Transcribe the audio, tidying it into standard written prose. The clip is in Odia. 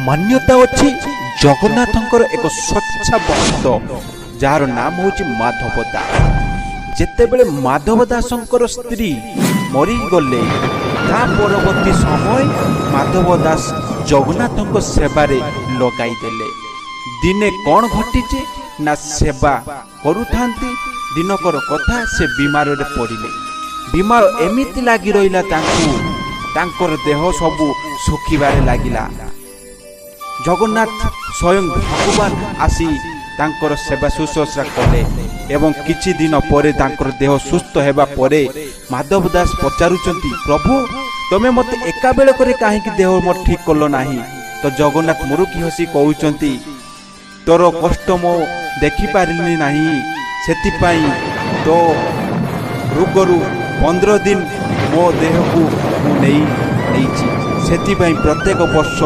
ମାନ୍ୟତା ଅଛି ଜଗନ୍ନାଥଙ୍କର ଏକ ସ୍ୱଚ୍ଛା ଭକ୍ତ ଯାହାର ନାମ ହେଉଛି ମାଧବ ଦାସ। ଯେତେବେଳେ ମାଧବ ଦାସଙ୍କର ସ୍ତ୍ରୀ ମରିଗଲେ ତା ପରବର୍ତ୍ତୀ ସମୟ ମାଧବ ଦାସ ଜଗନ୍ନାଥଙ୍କ ସେବାରେ ଲଗାଇଦେଲେ। ଦିନେ କ'ଣ ଘଟିଛି ନା ସେବା କରୁଥାନ୍ତି ଦିନକର କଥା ସେ ବିମାରରେ ପଡ଼ିଲେ। ବିମାର ଏମିତି ଲାଗି ରହିଲା ତାଙ୍କର ଦେହ ସବୁ ଶୁଖିବାରେ ଲାଗିଲା। ଜଗନ୍ନାଥ ସ୍ୱୟଂ ଭଗବାନ ଆସି ତାଙ୍କର ସେବା ଶୁଶ୍ରୂଷା କଲେ ଏବଂ କିଛି ଦିନ ପରେ ତାଙ୍କର ଦେହ ସୁସ୍ଥ ହେବା ପରେ ମାଧବ ଦାସ ପଚାରୁଛନ୍ତି, ପ୍ରଭୁ ତମେ ମୋତେ ଏକାବେଳକରେ କାହିଁକି ଦେହ ମୋର ଠିକ୍ କଲ ନାହିଁ? ତ ଜଗନ୍ନାଥ ମୁରୁକି ହସି କହୁଛନ୍ତି, ତୋର କଷ୍ଟ ମୁଁ ଦେଖିପାରିଲି ନାହିଁ, ସେଥିପାଇଁ ତୋ ରୋଗରୁ 15 ଦିନ ମୋ ଦେହକୁ ମୁଁ ନେଇଛି। ସେଥିପାଇଁ ପ୍ରତ୍ୟେକ ବର୍ଷ